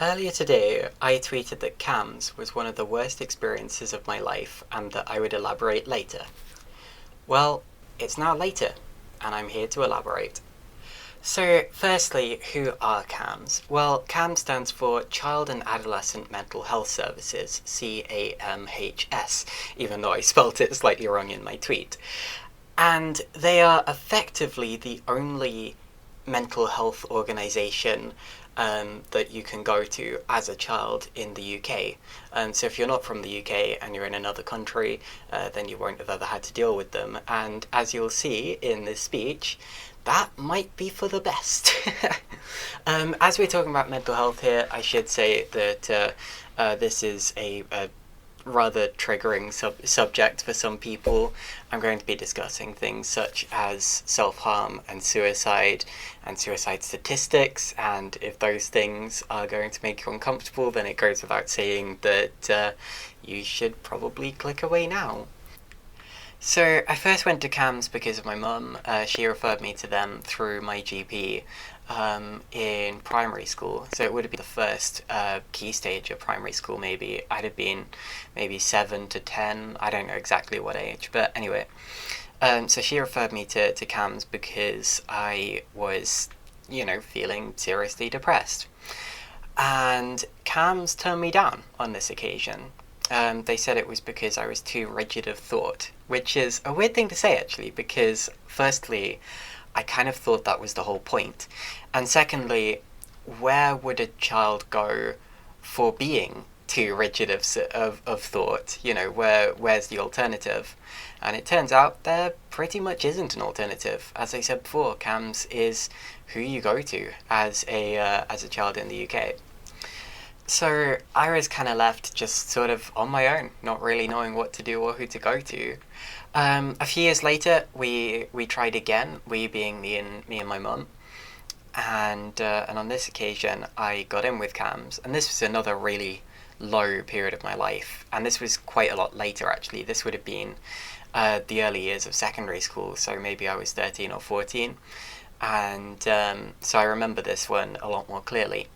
Earlier today, I tweeted that CAMHS was one of the worst experiences of my life and that I would elaborate later. Well, it's now later, and I'm here to elaborate. So, firstly, who are CAMHS? Well, CAMHS stands for Child and Adolescent Mental Health Services, CAMHS, even though I spelt it slightly wrong in my tweet. And they are effectively the only mental health organisation that you can go to as a child in the UK. So if you're not from the UK and you're in another country, then you won't have ever had to deal with them. And as you'll see in this speech, that might be for the best. As we're talking about mental health here, I should say that this is a rather triggering subject for some people. I'm going to be discussing things such as self-harm and suicide statistics, and if those things are going to make you uncomfortable, then it goes without saying that you should probably click away now. So I first went to CAMHS because of my mum. She referred me to them through my GP in primary school. So it would have been the first key stage of primary school, maybe. I'd have been maybe 7 to 10. I don't know exactly what age, but anyway. So she referred me to CAMHS because I was, feeling seriously depressed. And CAMHS turned me down on this occasion. They said it was because I was too rigid of thought, which is a weird thing to say, actually, because firstly, I kind of thought that was the whole point. And secondly, where would a child go for being too rigid of thought? Where's the alternative? And it turns out there pretty much isn't an alternative. As I said before, CAMHS is who you go to as a child in the UK. So I was kind of left just sort of on my own, not really knowing what to do or who to go to. A few years later, we tried again, we being me and my mum, and on this occasion I got in with CAMHS, and this was another really low period of my life, and this was quite a lot later actually. This would have been the early years of secondary school, so maybe I was 13 or 14, and so I remember this one a lot more clearly.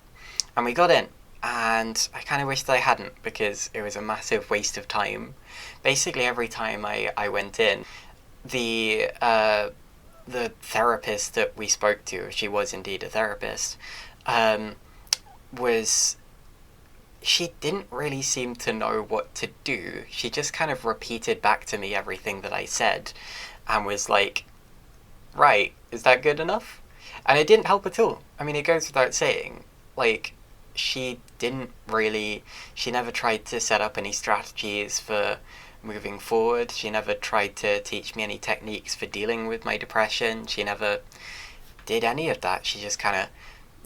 And we got in. And I kind of wished I hadn't, because it was a massive waste of time. Basically, every time I went in, the therapist that we spoke to, she was indeed a therapist, she didn't really seem to know what to do. She just kind of repeated back to me everything that I said, and was like, right, is that good enough? And it didn't help at all. I mean, it goes without saying, she never tried to set up any strategies for moving forward. She never tried to teach me any techniques for dealing with my depression. She never did any of that. She just kind of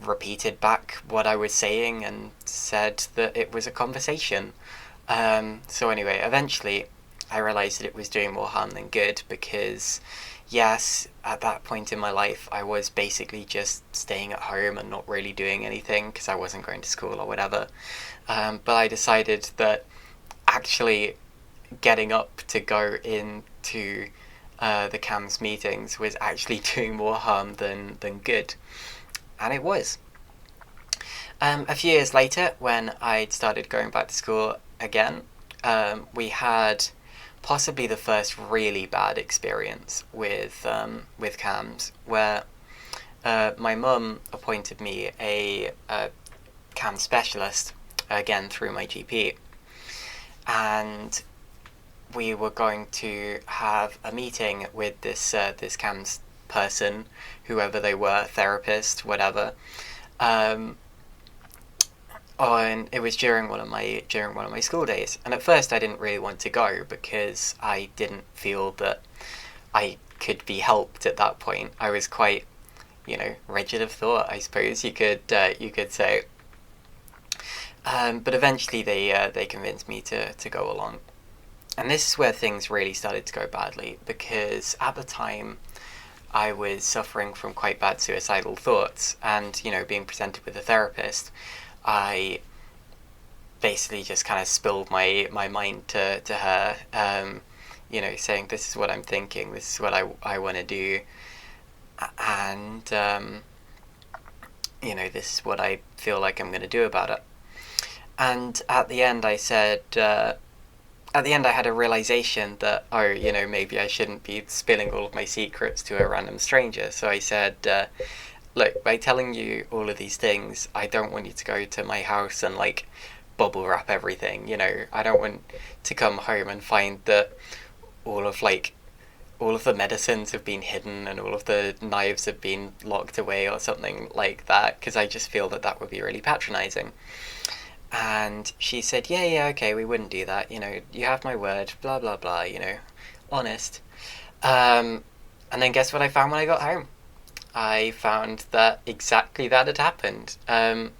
repeated back what I was saying and said that it was a conversation. So anyway, eventually I realised that it was doing more harm than good, because yes, at that point in my life, I was basically just staying at home and not really doing anything because I wasn't going to school or whatever. But I decided that actually getting up to go into the CAMHS meetings was actually doing more harm than good. And it was. A few years later, when I'd started going back to school again, we had possibly the first really bad experience with CAMHS, where my mum appointed me a CAMHS specialist, again through my GP, and we were going to have a meeting with this CAMHS person, whoever they were, therapist, whatever. And it was during one of my school days, and at first I didn't really want to go because I didn't feel that I could be helped at that point. I was quite, rigid of thought, I suppose you could say. But eventually they convinced me to go along, and this is where things really started to go badly, because at the time I was suffering from quite bad suicidal thoughts, and being presented with a therapist, I basically just kind of spilled my mind to her, saying, this is what I'm thinking, this is what I want to do, and this is what I feel like I'm going to do about it. And at the end, I said, at the end, I had a realization that, oh, maybe I shouldn't be spilling all of my secrets to a random stranger. So I said, look, by telling you all of these things, I don't want you to go to my house and like bubble wrap everything. I don't want to come home and find that all of like all of the medicines have been hidden and all of the knives have been locked away or something like that, because I just feel that that would be really patronizing. And she said, yeah, yeah, okay, we wouldn't do that. You have my word, blah, blah, blah, honest. And then guess what I found when I got home? I found that exactly that had happened. I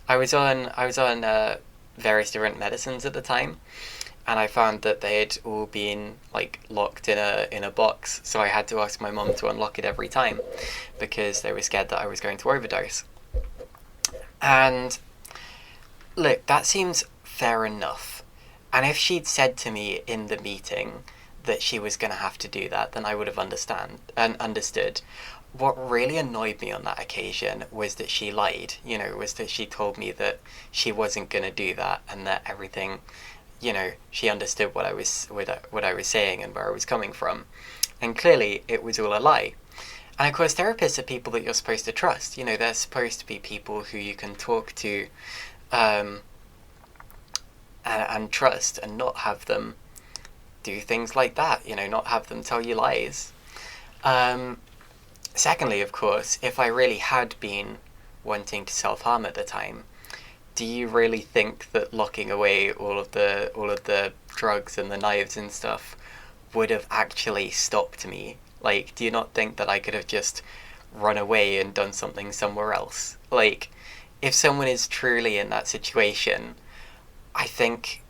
was on various different medicines at the time, and I found that they had all been like locked in a box. So I had to ask my mum to unlock it every time because they were scared that I was going to overdose. And look, that seems fair enough. And if she'd said to me in the meeting that she was going to have to do that, then I would have understood. What really annoyed me on that occasion was that she lied. Was that she told me that she wasn't going to do that, and that everything, she understood what I was saying and where I was coming from, and clearly it was all a lie. And of course, therapists are people that you're supposed to trust. They're supposed to be people who you can talk to, and trust, and not have them do things like that. Not have them tell you lies. Secondly, of course, if I really had been wanting to self-harm at the time, do you really think that locking away all of the drugs and the knives and stuff would have actually stopped me? Like, do you not think that I could have just run away and done something somewhere else? Like, if someone is truly in that situation, I think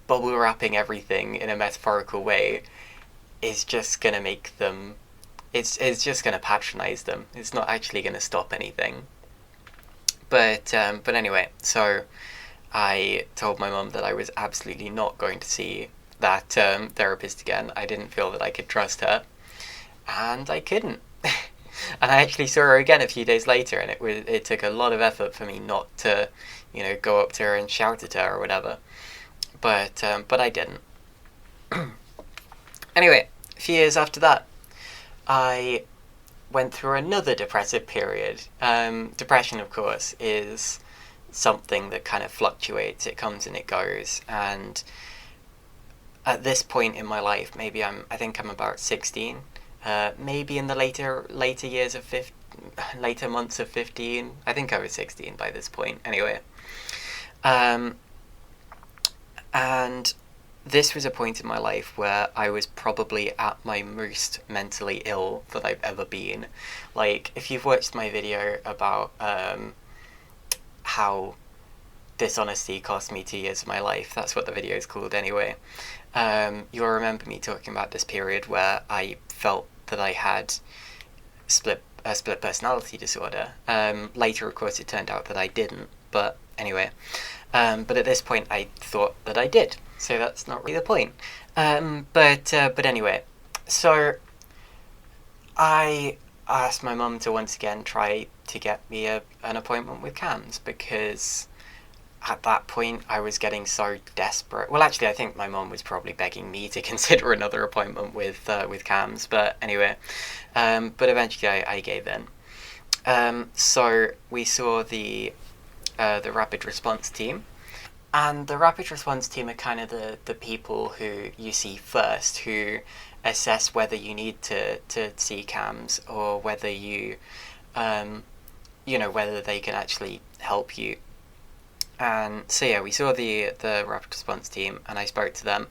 bubble wrapping everything in a metaphorical way is just gonna make them. It's just gonna patronize them. It's not actually gonna stop anything. But anyway, so I told my mum that I was absolutely not going to see that therapist again. I didn't feel that I could trust her, and I couldn't. And I actually saw her again a few days later, and it took a lot of effort for me not to, go up to her and shout at her or whatever. But I didn't. Anyway, a few years after that, I went through another depressive period. Depression, of course, is something that kind of fluctuates. It comes and it goes. And at this point in my life, I think I'm about 16. Maybe in the later years of later months of 15. I think I was 16 by this point. Anyway, and this was a point in my life where I was probably at my most mentally ill that I've ever been. Like, if you've watched my video about how dishonesty cost me 2 years of my life, that's what the video is called anyway, you'll remember me talking about this period where I felt that I had a split personality disorder. Later, of course, it turned out that I didn't, but anyway. But at this point, I thought that I did, so that's not really the point. But anyway, so I asked my mum to once again try to get me an appointment with CAMHS, because at that point I was getting so desperate. Well, actually, I think my mum was probably begging me to consider another appointment with CAMHS, but anyway, but eventually I gave in. So we saw the rapid response team. And the rapid response team are kind of the people who you see first, who assess whether you need to see CAMHS, or whether whether they can actually help you. And so yeah, we saw the rapid response team, and I spoke to them.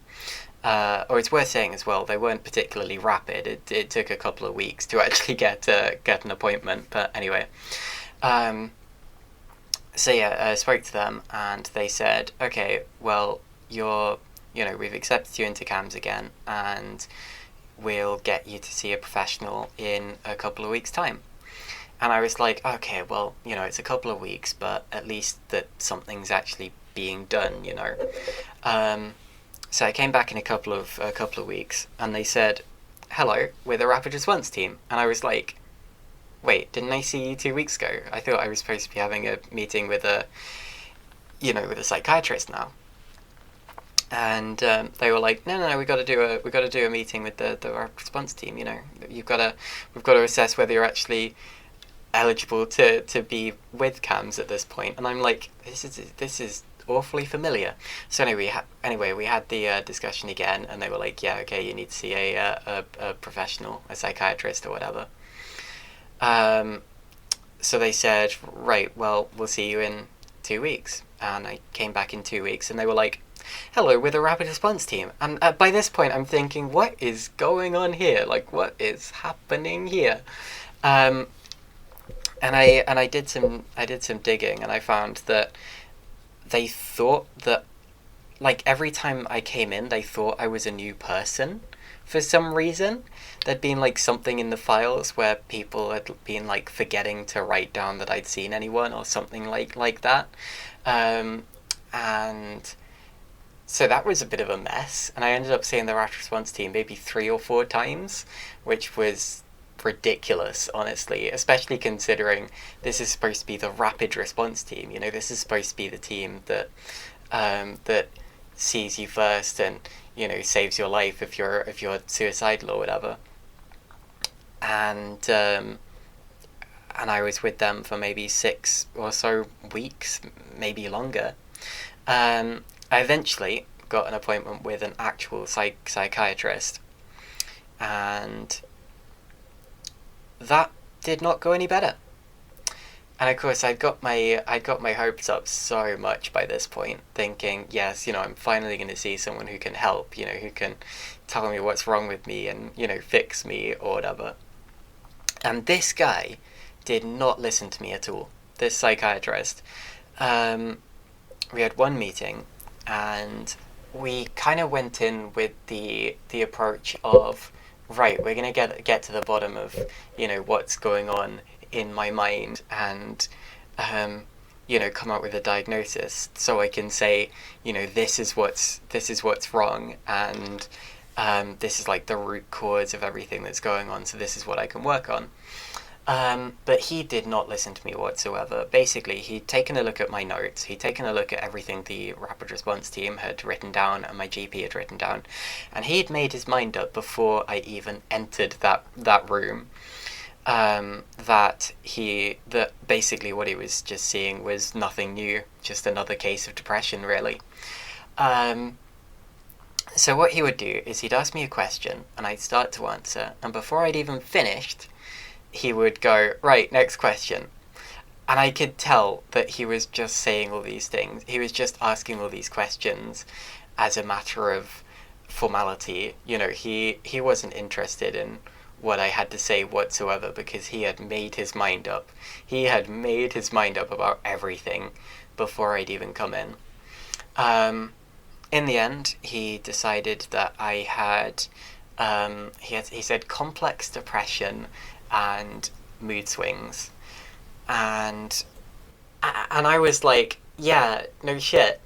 Or it's worth saying as well, they weren't particularly rapid. It took a couple of weeks to actually get an appointment. But anyway, so yeah, I spoke to them, and they said, okay, well, we've accepted you into CAMHS again, and we'll get you to see a professional in a couple of weeks' time. And I was like, okay, well, it's a couple of weeks, but at least that something's actually being done, So I came back in a couple of weeks, and they said, hello, we're the rapid response team. And I was like, wait, didn't I see you 2 weeks ago? I thought I was supposed to be having a meeting with a with a psychiatrist now. And they were like, no, we got to do a meeting with the response team. We've got to assess whether you're actually eligible to be with CAMHS at this point. And I'm like, this is awfully familiar. So anyway, we had the discussion again, and they were like, yeah, okay, you need to see a professional, a psychiatrist or whatever. So they said, right, well, we'll see you in 2 weeks. And I came back in 2 weeks, and they were like, hello, we're the rapid response team. And by this point, I'm thinking, what is going on here? Like, what is happening here? And I did some digging, and I found that they thought that, like, every time I came in, they thought I was a new person for some reason. There'd been like something in the files where people had been like forgetting to write down that I'd seen anyone or something like that. And so that was a bit of a mess, and I ended up seeing the rapid response team maybe 3 or 4 times, which was ridiculous, honestly, especially considering this is supposed to be the rapid response team. This is supposed to be the team that that sees you first and saves your life if you're suicidal or whatever. And I was with them for maybe 6 or so weeks, maybe longer. I eventually got an appointment with an actual psychiatrist, and that did not go any better. And of course, I'd got my hopes up so much by this point, thinking, yes, I'm finally going to see someone who can help, who can tell me what's wrong with me and fix me or whatever. And this guy did not listen to me at all. This psychiatrist. We had one meeting, and we kind of went in with the approach of, right, we're going to get to the bottom of what's going on in my mind, and come up with a diagnosis, so I can say, this is what's wrong, and this is like the root cause of everything that's going on, so this is what I can work on. But he did not listen to me whatsoever. Basically, he'd taken a look at my notes, he'd taken a look at everything the rapid response team had written down and my GP had written down, and he'd made his mind up before I even entered that room, that basically what he was just seeing was nothing new, just another case of depression, really. So what he would do is he'd ask me a question, and I'd start to answer, and before I'd even finished, he would go, right, next question. And I could tell that he was just saying all these things. He was just asking all these questions as a matter of formality. He wasn't interested in what I had to say whatsoever, because he had made his mind up. He had made his mind up about everything before I'd even come in. In the end, he decided that I had, he said complex depression and mood swings, and I was like, yeah, no shit.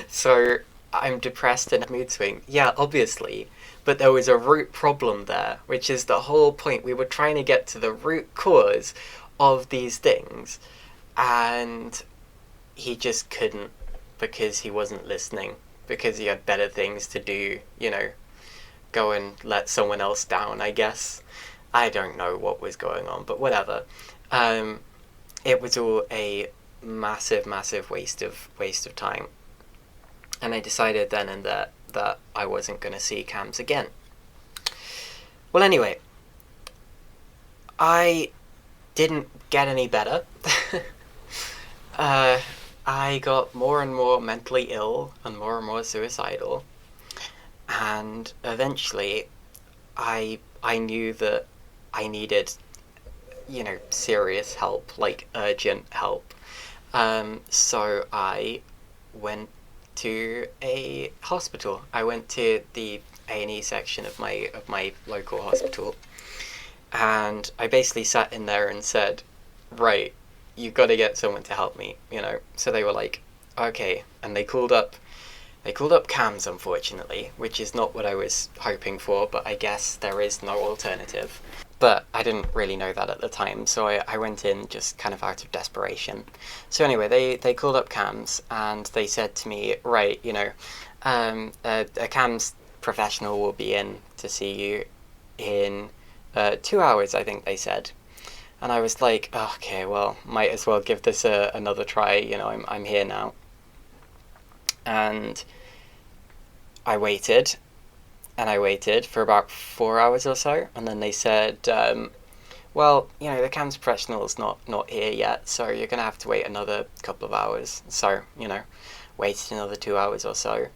So I'm depressed and mood swing, yeah, obviously, but there was a root problem there, which is the whole point. We were trying to get to the root cause of these things, and he just couldn't, because he wasn't listening, because he had better things to do, go and let someone else down, I guess. I don't know what was going on, but whatever. It was all a massive waste of time. And I decided then and there that I wasn't going to see CAMHS again. Well, anyway, I didn't get any better. I got more and more mentally ill and more suicidal. And eventually, I knew that I needed, serious help, like urgent help. So I went to a hospital. I went to the A&E section of my local hospital, and I basically sat in there and said, right, you've got to get someone to help me, So they were like, okay, and they called up CAMHS, unfortunately, which is not what I was hoping for, but I guess there is no alternative. But I didn't really know that at the time, so I went in just kind of out of desperation. So anyway, they called up CAMHS and they said to me, right, a CAMHS professional will be in to see you in 2 hours, I think they said. And I was like, oh, okay, well, might as well give this another try. I'm here now. And I waited, and I waited for about 4 hours or so, and then they said, well, the CAMHS professional's not here yet, so you're going to have to wait another couple of hours. So, waited another 2 hours or so.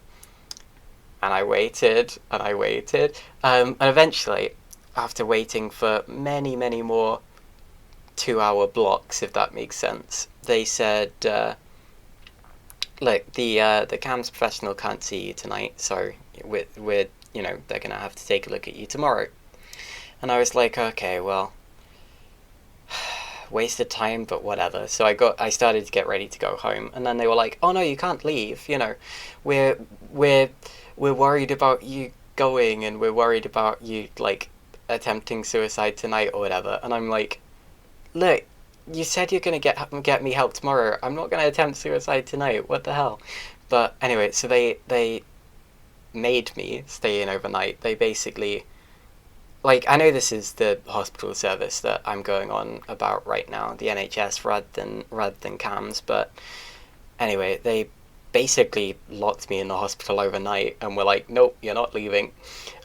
And I waited, and I waited. And eventually, after waiting for many, many more 2-hour blocks, if that makes sense, they said, look, the CAMHS professional can't see you tonight, so we're they're going to have to take a look at you tomorrow. And I was like, okay, well, wasted time, but whatever. So I started to get ready to go home, and then they were like, oh no, you can't leave, we're worried about you going, and we're worried about you, like, attempting suicide tonight or whatever. And I'm like, look, you said you're going to get me help tomorrow. I'm not going to attempt suicide tonight. What the hell? But anyway, so they made me stay in overnight. They basically, like, I know this is the hospital service that I'm going on about right now, the NHS rather than CAMHS, but anyway, they basically locked me in the hospital overnight and were like, nope, you're not leaving.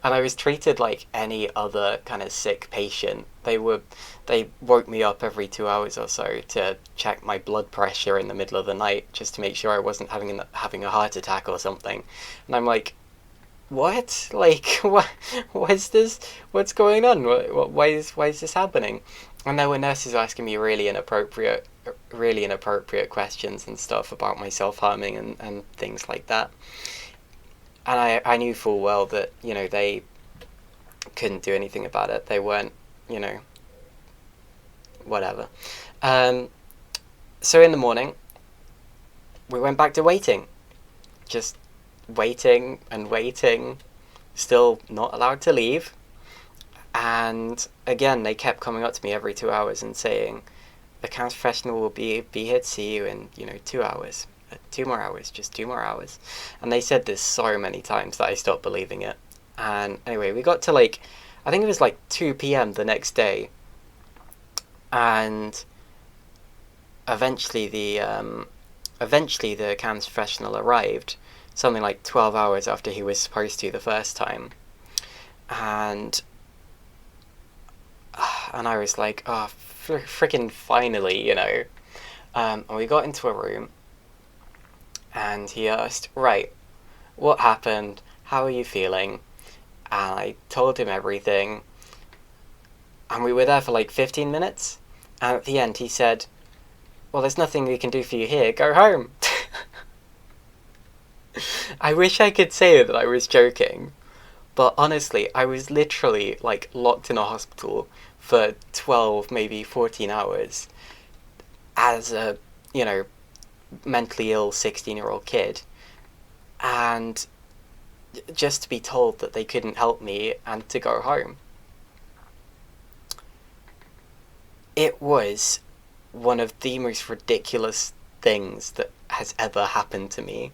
And I was treated like any other kind of sick patient. They woke me up every 2 hours or so to check my blood pressure in the middle of the night, just to make sure I wasn't having a heart attack or something. And I'm like, what? Like, what is this? What's going on? Why is this happening? And there were nurses asking me really inappropriate questions and stuff about my self-harming and things like that. And I knew full well that, they couldn't do anything about it. They weren't, whatever. So in the morning, we went back to waiting. Just waiting and waiting, still not allowed to leave. And again, they kept coming up to me every 2 hours and saying, the CAMHS professional will be here to see you in 2 hours, 2 more hours, just 2 more hours. And they said this so many times that I stopped believing it. And anyway, we got to, like, I think it was like 2 p.m. the next day, and eventually the CAMHS professional arrived, something like 12 hours after he was supposed to the first time. And I was like, oh, freaking finally, and we got into a room, and he asked, right, what happened? How are you feeling? And I told him everything, and we were there for like 15 minutes, and at the end he said, well, there's nothing we can do for you here, go home. I wish I could say that I was joking, but honestly, I was literally, like, locked in a hospital for 12, maybe 14 hours as a, mentally ill 16-year-old kid. And just to be told that they couldn't help me and to go home. It was one of the most ridiculous things that has ever happened to me.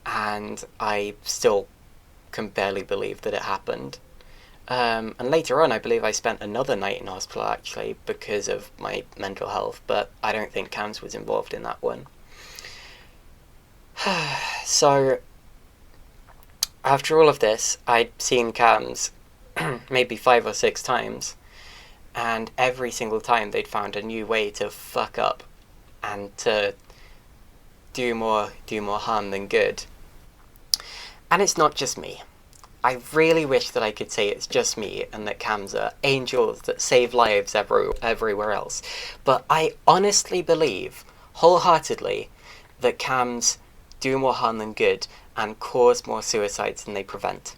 And I still can barely believe that it happened. And later on, I believe I spent another night in hospital, actually, because of my mental health, but I don't think CAMHS was involved in that one. So, after all of this, I'd seen CAMHS maybe 5 or 6 times, and every single time they'd found a new way to fuck up and to do more harm than good. And it's not just me. I really wish that I could say it's just me and that CAMHS are angels that save lives everywhere else. But I honestly believe, wholeheartedly, that CAMHS do more harm than good and cause more suicides than they prevent.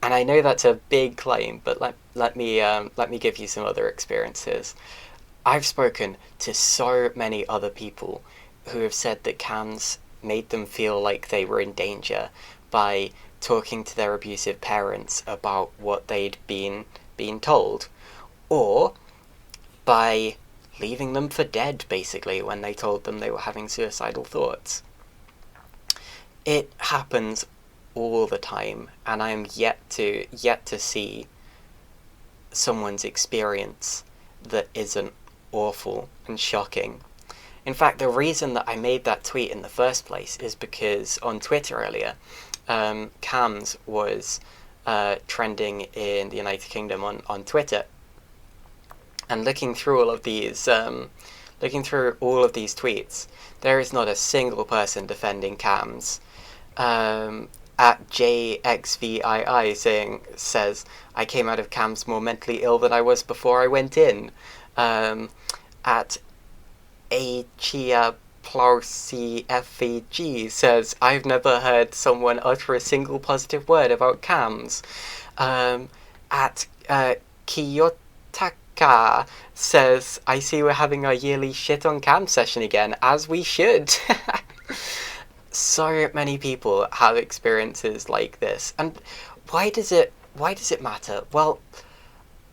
And I know that's a big claim, but let me give you some other experiences. I've spoken to so many other people who have said that CAMHS made them feel like they were in danger by talking to their abusive parents about what they'd been told, or by leaving them for dead, basically, when they told them they were having suicidal thoughts. It happens all the time, and I am yet to see someone's experience that isn't awful and shocking. In fact, the reason that I made that tweet in the first place is because on Twitter earlier, CAMHS was trending in the United Kingdom on Twitter, and looking through all of these tweets, there is not a single person defending CAMHS. At JXVII says, I came out of CAMHS more mentally ill than I was before I went in. At Achia Plausi FVG says, I've never heard someone utter a single positive word about CAMHS. At Kiyotaka says, I see we're having our yearly shit on CAMHS session again, as we should. So many people have experiences like this. And why does it matter? Well,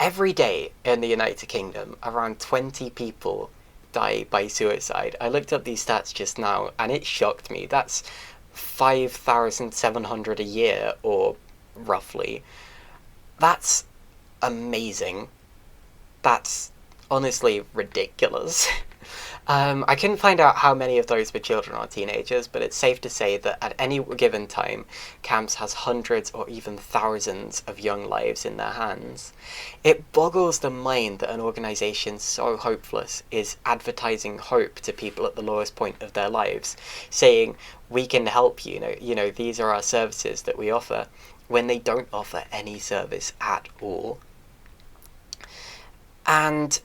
every day in the United Kingdom, around 20 people die by suicide. I looked up these stats just now, and it shocked me. That's 5,700 a year, or roughly. That's amazing. That's honestly ridiculous. I couldn't find out how many of those were children or teenagers, but it's safe to say that at any given time, CAMHS has hundreds or even thousands of young lives in their hands. It boggles the mind that an organisation so hopeless is advertising hope to people at the lowest point of their lives, saying, we can help you, these are our services that we offer, when they don't offer any service at all. And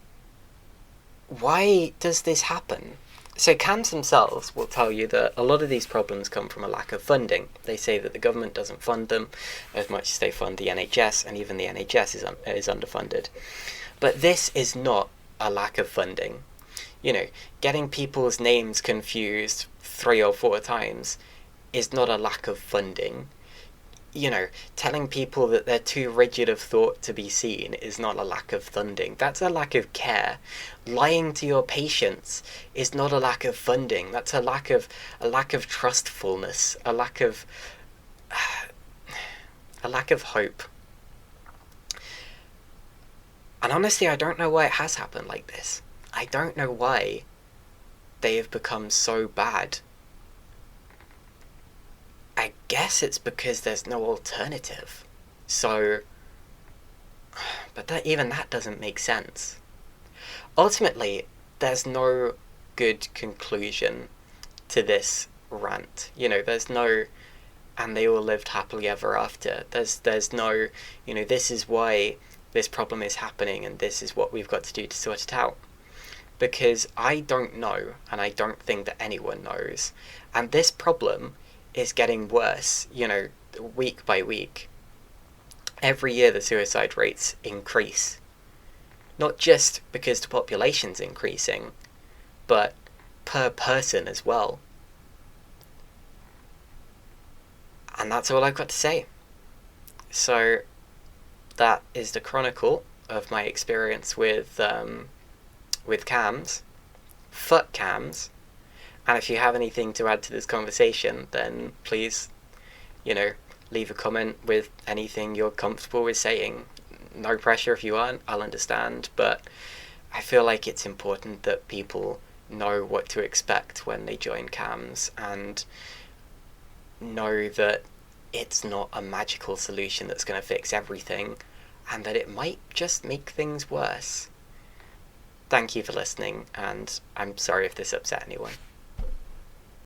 why does this happen? So CAMHS themselves will tell you that a lot of these problems come from a lack of funding. They say that the government doesn't fund them as much as they fund the NHS, and even the NHS is underfunded. But this is not a lack of funding. Getting people's names confused 3 or 4 times is not a lack of funding. Telling people that they're too rigid of thought to be seen is not a lack of funding. That's a lack of care. Lying to your patients is not a lack of funding. That's a lack of trustfulness, a lack of hope. And honestly, I don't know why it has happened like this. I don't know why they have become so bad. I guess it's because there's no alternative. So, but even that doesn't make sense. Ultimately, there's no good conclusion to this rant. There's no, and they all lived happily ever after. There's no, this is why this problem is happening and this is what we've got to do to sort it out. Because I don't know, and I don't think that anyone knows. And this problem is getting worse, week by week. Every year the suicide rates increase. Not just because the population's increasing, but per person as well. And that's all I've got to say. So that is the chronicle of my experience with CAMHS. Fuck CAMHS. And if you have anything to add to this conversation, then please, leave a comment with anything you're comfortable with saying. No pressure if you aren't, I'll understand, but I feel like it's important that people know what to expect when they join CAMHS and know that it's not a magical solution that's going to fix everything, and that it might just make things worse. Thank you for listening, and I'm sorry if this upset anyone.